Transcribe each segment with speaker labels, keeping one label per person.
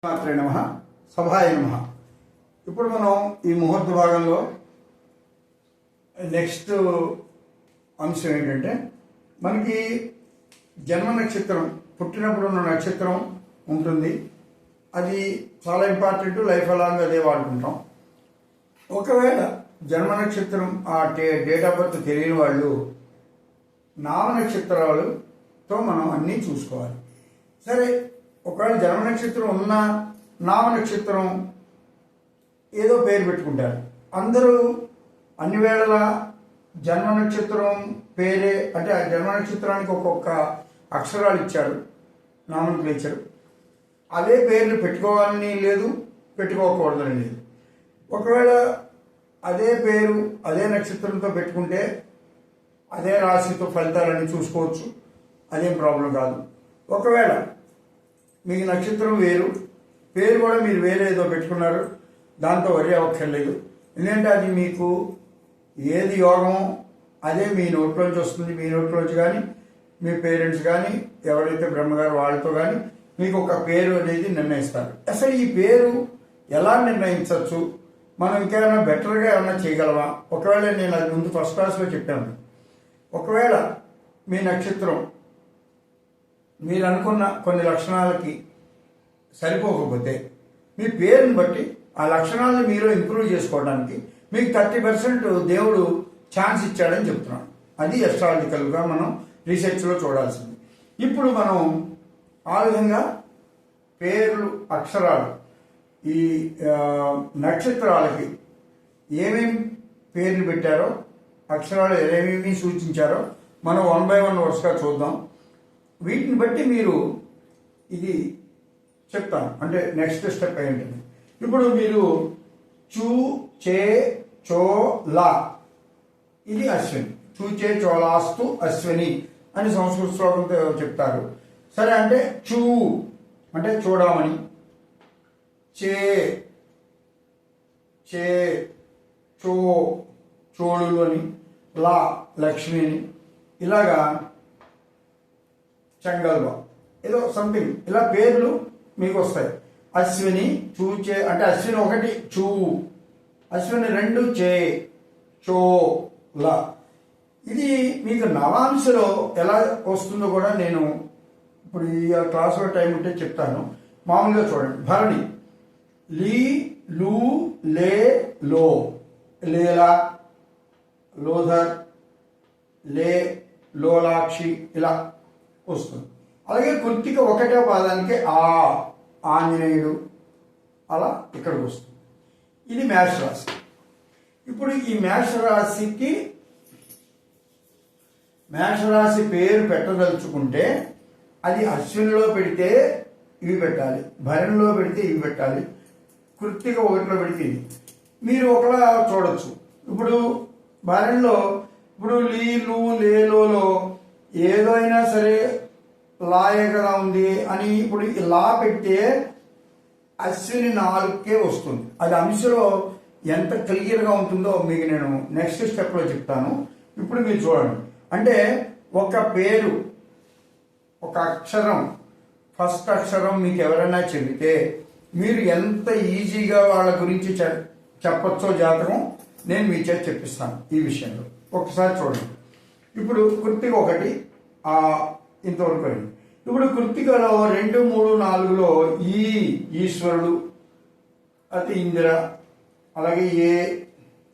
Speaker 1: మాత్రే నమ సభాయ నమ. ఇప్పుడు మనం ఈ ముహూర్త భాగంలో నెక్స్ట్ అంశం ఏంటంటే, మనకి జన్మ నక్షత్రం, పుట్టినప్పుడు ఉన్న నక్షత్రం ఉంటుంది. అది చాలా ఇంపార్టెంట్, లైఫ్ అలాంగ్ అదే వాడుకుంటాం. ఒకవేళ జన్మ నక్షత్రం ఆ డేట్ ఆఫ్ బర్త్ తెలియని వాళ్ళు నామ నక్షత్రాలతో మనం అన్నీ చూసుకోవాలి. సరే, ఒకవేళ జన్మ నక్షత్రం ఉన్న నామ నక్షత్రం ఏదో పేరు పెట్టుకుంటారు. అందరూ అన్ని వేళలా జన్మ నక్షత్రం పేరే, అంటే ఆ జన్మ నక్షత్రానికి ఒక్కొక్క అక్షరాలు ఇచ్చారు, నామక్లేచర్. అదే పేర్లు పెట్టుకోవాలని లేదు, పెట్టుకోకూడదని లేదు. ఒకవేళ అదే పేరు అదే నక్షత్రంతో పెట్టుకుంటే అదే రాశితో ఫలితాలన్నీ చూసుకోవచ్చు, అదేం ప్రాబ్లం కాదు. ఒకవేళ మీకు నక్షత్రం వేరు, పేరు కూడా మీరు వేరే ఏదో పెట్టుకున్నారు, దాంతో వరి అవ్వక్కర్లేదు. ఎందుకంటే అది మీకు ఏది యోగమో అదే మీ నోట్లోంచి వస్తుంది. మీ నోట్లోంచి కానీ, మీ పేరెంట్స్ కానీ, ఎవరైతే బ్రహ్మగారు వాళ్ళతో కానీ మీకు ఒక పేరు అనేది నిర్ణయిస్తారు. అసలు ఈ పేరు ఎలా నిర్ణయించవచ్చు, మనం ఇంకేమైనా బెటర్గా ఏమైనా చేయగలమా? ఒకవేళ నేను అది ముందు ఫస్ట్ క్లాస్లో చెప్పాను. ఒకవేళ మీ నక్షత్రం మీరు అనుకున్న కొన్ని లక్షణాలకి సరిపోకపోతే మీ పేరుని బట్టి ఆ లక్షణాలను మీరు ఇంప్రూవ్ చేసుకోవడానికి మీకు 30% దేవుడు ఛాన్స్ ఇచ్చాడని చెప్తున్నాను. అది ఎస్ట్రాలజికల్గా మనం రీసెర్చ్లో చూడాల్సింది. ఇప్పుడు మనం ఆ విధంగా పేర్లు, అక్షరాలు, ఈ నక్షత్రాలకి ఏమేమి పేర్లు పెట్టారో, అక్షరాలు ఏమేమి సూచించారో మనం 1 by 1 వరుసగా చూద్దాం. వీటిని బట్టి మీరు ఇది చెప్తాను, అంటే నెక్స్ట్ స్టెప్ ఏంటంటే, ఇప్పుడు మీరు చూ, చే, చో, లా, ఇది అశ్విని. చూచే చోలాస్తు అశ్విని అని సంస్కృత శ్లోకంతో చెప్తారు. సరే, అంటే చూ అంటే చూడమని, చే చే చో చోళులు అని, లా లక్ష్మి అని, ఇలాగా చెంగల్వ ఏదో సంథింగ్ ఇలా పేర్లు మీకు వస్తాయి. అశ్విని, చూచే అంటే అశ్విని 1 చూ, అశ్విని 2 చే, చో, లా. ఇది మీకు నవాంశలో ఎలా వస్తుందో కూడా నేను ఇప్పుడు ఈ క్లాసులో టైం ఉంటే చెప్తాను. మామూలుగా చూడండి. భరణి లీ, లూ, లే, లో, లేలా, లోధర్, లే, లోలాక్షి ఇలా వస్తుంది. అలాగే కృత్తిక 1వ పాదానికి ఆ, ఆంజనేయుడు, అలా ఇక్కడికి వస్తుంది. ఇది మేషరాశి. ఇప్పుడు ఈ మేషరాశికి మేషరాశి పేరు పెట్టదలుచుకుంటే అది అశ్వినిలో పెడితే ఇవి పెట్టాలి, భరణిలో పెడితే ఇవి పెట్టాలి, కృత్తిక 1లో పెడితే ఇది. మీరు ఒకలా చూడొచ్చు. ఇప్పుడు భరణిలో ఇప్పుడు లీ, లూ, లేలోలో ఏదో అయినా సరే లాయే కదా ఉంది అని ఇప్పుడు లా పెడితే అశ్విని 4కే వస్తుంది. అది అంశలో ఎంత క్లియర్గా ఉంటుందో మీకు నేను నెక్స్ట్ స్టెప్లో చెప్తాను. ఇప్పుడు మీరు చూడండి. అంటే ఒక పేరు, ఒక అక్షరం, ఫస్ట్ అక్షరం మీకు ఎవరైనా చెబితే మీరు ఎంత ఈజీగా వాళ్ళ గురించి చెప్పచ్చో జాతకం నేను మీ చేతి చెప్పిస్తాను. ఈ విషయంలో ఒకసారి చూడండి. ఇప్పుడు కృత్తిక 1 ఇంతవరకు అయింది. ఇప్పుడు కృత్తికలో 2, 3, 4లో ఈశ్వరుడు, అది ఇందిర, అలాగే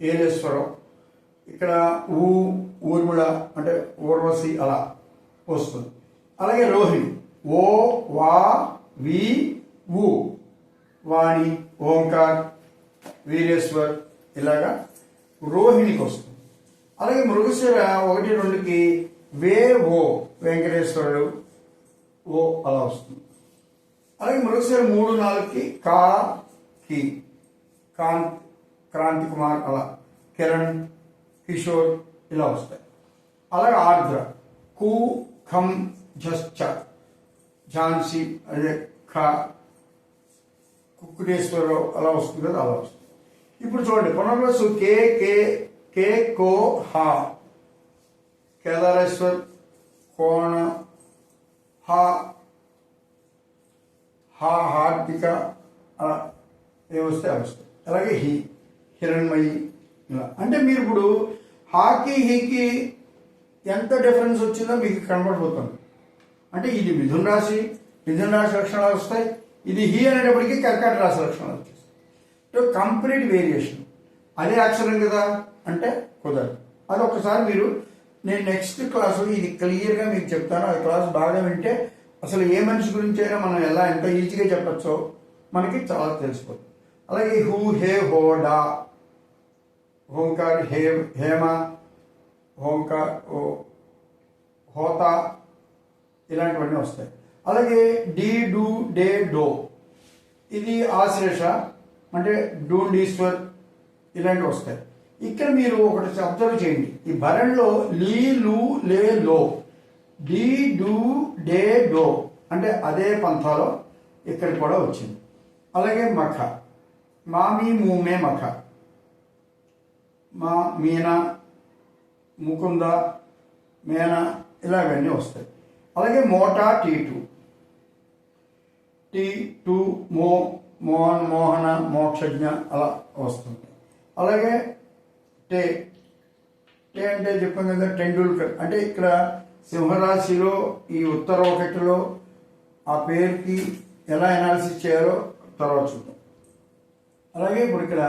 Speaker 1: ఏలేశ్వరం, ఇక్కడ ఊర్మిళ అంటే ఊర్వశి అలా వస్తుంది. అలాగే రోహిణి ఓ, వా, వి, వు, వాణి, ఓంకార్, వీరేశ్వర్, ఇలాగా రోహిణికి వస్తుంది. అలాగే మృగశిర 1, 2కి వే, ఓ, వెంకటేశ్వరుడు, ఓ అలా వస్తుంది. అలాగే మృగశిర 3, 4కి కా, కి, క్రాంతి కుమార్, అలా కిరణ్, కిషోర్ ఇలా వస్తాయి. అలాగే ఆర్ద్ర కు, ఖం, ఝ, ఝాన్సీ, అదే ఖ, కుక్కుటేశ్వరరావు అలా వస్తుంది కదా, అలా వస్తుంది. ఇప్పుడు చూడండి. పునర్వసు కే, కే, కే, కో, హా, కేదారేశ్వర్, కోణ, హా, హార్దిక, అలా ఏ వస్తే అవి వస్తాయి. అలాగే హిరణ్మయి ఇలా. అంటే మీరు ఇప్పుడు హాకి హీకి ఎంత డిఫరెన్స్ వచ్చిందో మీకు కనబడిపోతుంది. అంటే ఇది మిథున రాశి లక్షణాలు వస్తాయి, ఇది అనేటప్పటికీ కర్కాటక రాశి లక్షణాలు వచ్చేస్తాయి. Complete variation. అదే అక్షరం కదా అంటే కుదరదు. అది ఒక్కసారి మీరు, నేను నెక్స్ట్ క్లాసు ఇది క్లియర్గా మీకు చెప్తాను. ఆ క్లాస్ బాగా వింటే అసలు ఏ మనిషి గురించి అయినా మనం ఎలా ఎంత ఈజీగా చెప్పచ్చో మనకి చాలా తెలిసిపోతుంది. అలాగే హే హోడా, ఓంకార్ హేమ, ఓంకార్ హోతా ఇలాంటివన్నీ వస్తాయి. అలాగే డూ డే డో, ఇది ఆశ్లేష అంటే డూండీశ్వర్ ఇలాంటివి వస్తాయి. ఇక్కడ మీరు ఒకటి అబ్జర్వ్ చేయండి, ఈ భరణలో లీ లు లే లో, డీ డూ డే డో అంటే అదే పంథాలో ఇక్కడ కూడా వచ్చింది. అలాగే మఖ, మామీ మూమే మఖ, మా మీన, ముకుంద, మేన ఇలాగన్నీ వస్తాయి. అలాగే మోటా టీ2, టీ2 మోహన్ మోహన మోక్షజ్ఞ అలా వస్తుంది. అలాగే టే అంటే చెప్పాం కదా టెండూల్కర్, అంటే ఇక్కడ సింహరాశిలో ఈ ఉత్తర ఒకటిలో ఆ పేరుకి ఎలా అనాలిసిస్ చేయాలో తర్వాత చూద్దాం. అలాగే ఇప్పుడు ఇక్కడ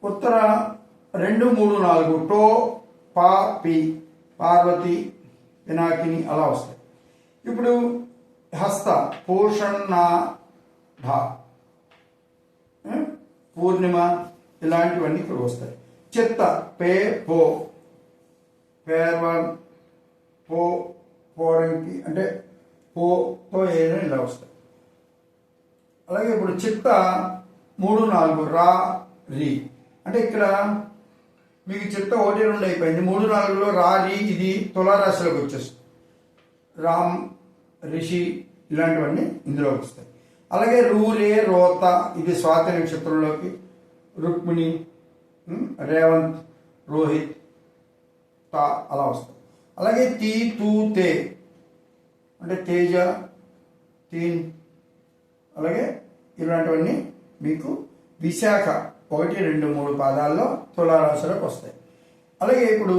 Speaker 1: ఉత్తర 2, 3, 4 టో పా పి, పార్వతి, పినాకిని అలా వస్తాయి. ఇప్పుడు హస్త పోషణ పూర్ణిమ ఇలాంటివన్నీ ఇక్కడ వస్తాయి. చిత్త పే పో, పేర్వన్ పోరంకి అంటే పోతో ఏదైనా ఇలా వస్తాయి. అలాగే ఇప్పుడు చిత్త 3, 4 రా రి, అంటే ఇక్కడ మీకు చిత్త 1, 2 అయిపోయింది. 3, 4లో రా రి ఇది తులారాశిలోకి వచ్చేస్తుంది. రామ్, రిషి ఇలాంటివన్నీ ఇందులోకి వస్తాయి. అలాగే రూరే రోత ఇది స్వాతి నక్షత్రంలోకి, రుక్మిణి, రేవంత్, రోహిత్, తా అలా వస్తాయి. అలాగే తీ తూ తే అంటే తేజ, తీన్ అలాగే ఇలాంటివన్నీ మీకు విశాఖ 1, 2, 3 పాదాల్లో తులారాశిలోకి వస్తాయి. అలాగే ఇప్పుడు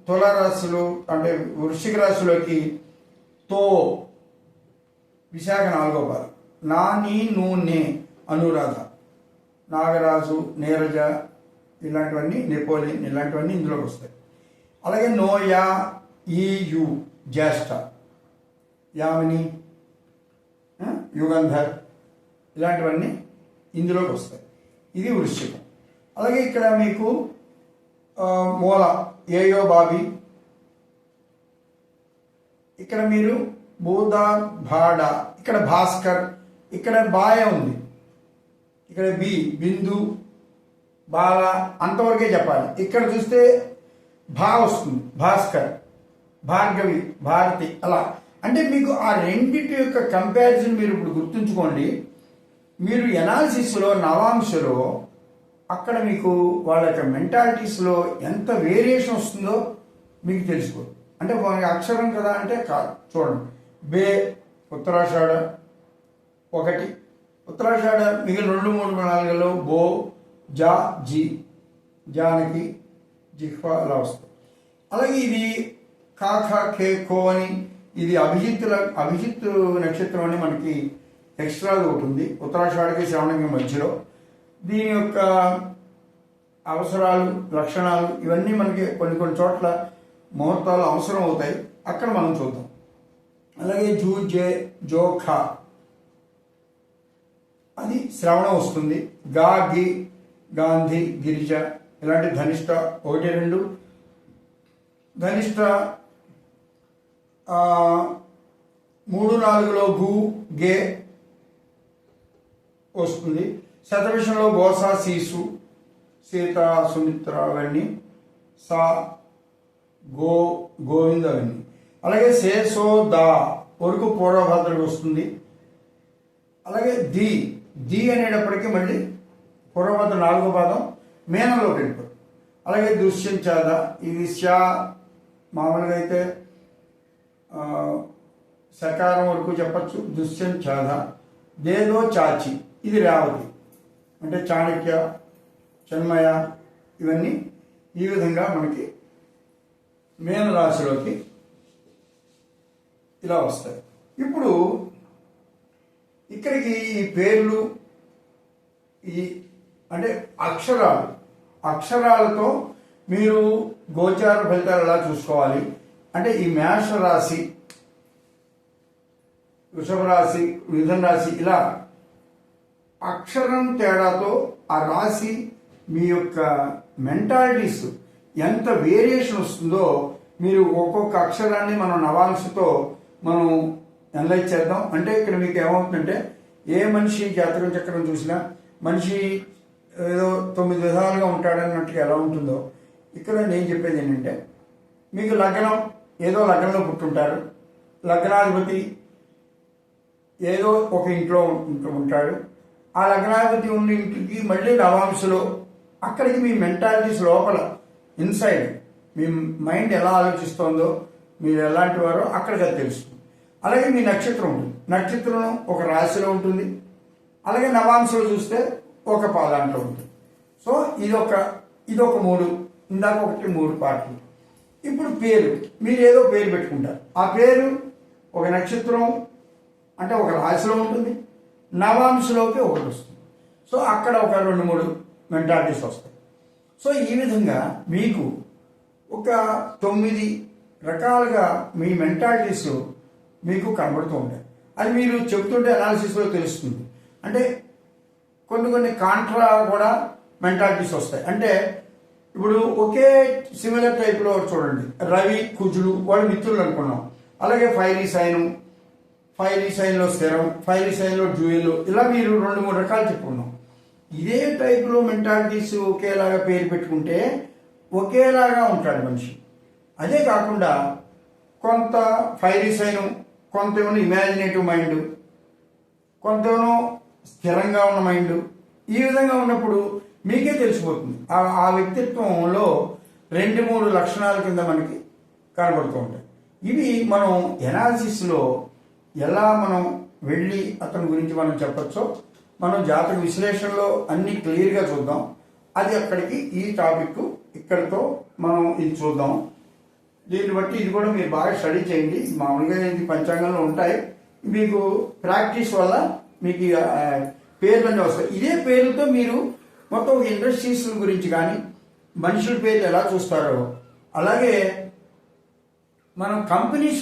Speaker 1: తులారాశిలో అంటే వృశ్చిక రాశిలోకి తో విశాఖ 4వ పాదం, నా నీ నూ నే అనురాధ, నాగరాజు, నీరజ ఇలాంటివన్నీ, నెపోలియన్ ఇలాంటివన్నీ ఇందులోకి వస్తాయి. అలాగే నోయా ఈ యు జ్యేష్ఠ, యామిని, యుగంధర్ ఇలాంటివన్నీ ఇందులోకి వస్తాయి. ఇది వృశ్చికం. అలాగే ఇక్కడ మీకు మూల ఏయో బాబి, ఇక్కడ మీరు బూద భాడ, ఇక్కడ భాస్కర్, ఇక్కడ బాయ ఉంది, ఇక్కడ బిందు, బాల అంతవరకే చెప్పాలి. ఇక్కడ చూస్తే భా వస్తుంది, భాస్కర్, భార్గవి, భారతి అలా. అంటే మీకు ఆ రెండింటి యొక్క కంపారిజన్ మీరు ఇప్పుడు గుర్తుంచుకోండి. మీరు ఎనాలిసిస్లో నవాంశలో అక్కడ మీకు వాళ్ళ యొక్క మెంటాలిటీస్లో ఎంత వేరియేషన్ వస్తుందో మీకు తెలుసుకోండి. అంటే మనకి అక్షరం కదా అంటే కాదు. చూడండి, బే ఉత్తరాషాఢ 1, ఉత్తరాషాఢ మిగిలిన 2, 3, 4లో బో, జా, జీ, జానకి, జిహ్వా అలా వస్తుంది. అలాగే ఇది కాఖ ఖే ఖో అని ఇది అభిజిత్ నక్షత్రం అని మనకి ఎక్స్ట్రాగా ఉంటుంది ఉత్తరాషాఢకి శ్రవణంకి మధ్యలో. దీని యొక్క అవసరాలు, లక్షణాలు ఇవన్నీ మనకి కొన్ని చోట్ల ముహూర్తాలు అవసరం అవుతాయి, అక్కడ మనం చూద్దాం. అలాగే జూ, జే, జో, ఖా అది శ్రవణం వస్తుంది. గా, గి, గాంధీ, గిరిజ ఇలాంటి ధనిష్ట 1, 2, ధనిష్ట 3, 4లో గు, గే వస్తుంది. శతభిషంలో గోసా, శీసు, సీత, సుమిత్ర అవన్నీ, సా, గోవింద అవన్నీ. అలాగే శేషో దా వరకు పూర్వభద్రకు వస్తుంది. అలాగే ది అనేటప్పటికీ మళ్ళీ పూర్వభద్ర 4వ పాదం మేనంలోకి వెళ్ళిపోతుంది. అలాగే దుష్యంచాద ఇది శా మామూలుగా అయితే సకారం వరకు చెప్పచ్చు. దుష్యంచాద, దేదో చాచి ఇది రేవతి అంటే చాణక్య, చిన్మయ ఇవన్నీ ఈ విధంగా మనకి మీనరాశిలోకి ఇలా వస్తాయి. ఇప్పుడు ఇక్కడికి ఈ పేర్లు, ఈ అంటే అక్షరాలతో మీరు గోచార ఫలితాలు ఎలా చూసుకోవాలి అంటే ఈ మేష రాశి, వృషభ రాశి, మిథున రాశి ఇలా అక్షరం తేడాతో ఆ రాశి మీ యొక్క మెంటాలిటీస్ ఎంత వేరియేషన్ వస్తుందో మీరు ఒక్కొక్క అక్షరాన్ని మనం నవాంశతో మనం అనలైజ్ చేద్దాం. అంటే ఇక్కడ మీకు ఏమవుతుందంటే ఏ మనిషి జాతకం చక్రం చూసినా మనిషి ఏదో 9 విధాలుగా ఉంటాడన్నట్టుగా ఎలా ఉంటుందో ఇక్కడ నేను చెప్పేది ఏంటంటే మీకు లగ్నం ఏదో లగ్నంలో పుట్టుంటారు, లగ్నాధిపతి ఏదో ఒక ఇంట్లో ఉంటాడు, ఆ లగ్నాధిపతి ఉన్న ఇంటికి మళ్ళీ నవాంశలో అక్కడికి మీ మెంటాలిటీస్ లోపల ఇన్సైడ్ మీ మైండ్ ఎలా ఆలోచిస్తోందో మీరు ఎలాంటి వారో అక్కడికి అది తెలుస్తుంది. అలాగే మీ నక్షత్రం ఉంటుంది, నక్షత్రం ఒక రాశిలో ఉంటుంది, అలాగే నవాంశలో చూస్తే ఒక పాదాంట్లో ఉంటుంది. సో ఇదొక 3, ఇందాక 3 పార్ట్లు. ఇప్పుడు పేరు మీరు ఏదో పేరు పెట్టుకుంటారు, ఆ పేరు ఒక నక్షత్రం అంటే ఒక రాశిలో ఉంటుంది, నవాంశలోకి ఒకటి వస్తుంది. సో అక్కడ ఒక 2-3 మెంటాలిటీస్ వస్తాయి. సో ఈ విధంగా మీకు ఒక 9 రకాలుగా మీ మెంటాలిటీస్ మీకు కనబడుతూ ఉంటాయి. అది మీరు చెప్తుంటే అనాలిసిస్లో తెలుస్తుంది. అంటే కొన్ని కాంట్రా కూడా మెంటాలిటీస్ వస్తాయి. అంటే ఇప్పుడు ఒకే సిమిలర్ టైప్లో చూడండి, రవి కుజుడు వాళ్ళు మిత్రులు అనుకున్నాం, అలాగే ఫైరీ సైన్లో స్థిరం, ఫైరీ సైన్లో డ్యూయల్, ఇలా మీరు 2-3 రకాలు చెప్పుకున్నాం. ఇదే టైప్లో మెంటాలిటీస్ ఒకేలాగా పేరు పెట్టుకుంటే ఒకేలాగా ఉంటాడు మనిషి. అదే కాకుండా కొంత ఫైరీ సైన్, కొంత ఏమో ఇమాజినేటివ్ మైండ్, కొంత ఏమో స్థిరంగా ఉన్న మైండ్, ఈ విధంగా ఉన్నప్పుడు మీకే తెలిసిపోతుంది ఆ వ్యక్తిత్వంలో 2-3 లక్షణాల కింద మనకి కనబడుతూ ఉంటాయి. ఇవి మనం ఎనాలిసిస్లో ఎలా మనం వెళ్ళి అతని గురించి మనం చెప్పచ్చో మనం జాతక విశ్లేషణలో అన్ని క్లియర్గా చూద్దాం. అది అక్కడికి ఈ టాపిక్ ఇక్కడితో మనం ఇది చూద్దాం. దీన్ని బట్టి ఇది కూడా మీరు బాగా స్టడీ చేయండి. మామూలుగా ఇది పంచాంగంలో ఉంటాయి, మీకు ప్రాక్టీస్ వల్ల మీకు పేర్లన్నీ వస్తాయి. ఇదే పేర్లతో మీరు మొత్తం ఇండస్ట్రీస్ గురించి కానీ మనుషుల పేర్లు ఎలా చూస్తారో అలాగే మనం కంపెనీస్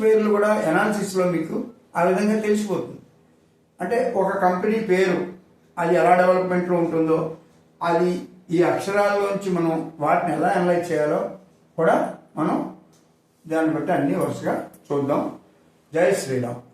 Speaker 1: పేర్లు కూడా ఎనాలిసిస్లో మీకు ఆ విధంగా తెలిసిపోతుంది. అంటే ఒక కంపెనీ పేరు అది ఎలా డెవలప్మెంట్లో ఉంటుందో అది ఈ అక్షరాల్లోంచి మనం వాటిని ఎలా అనలైజ్ చేయాలో కూడా మనం దాన్ని బట్టి అన్ని వరుసగా చూద్దాం. జై శ్రీరామ్.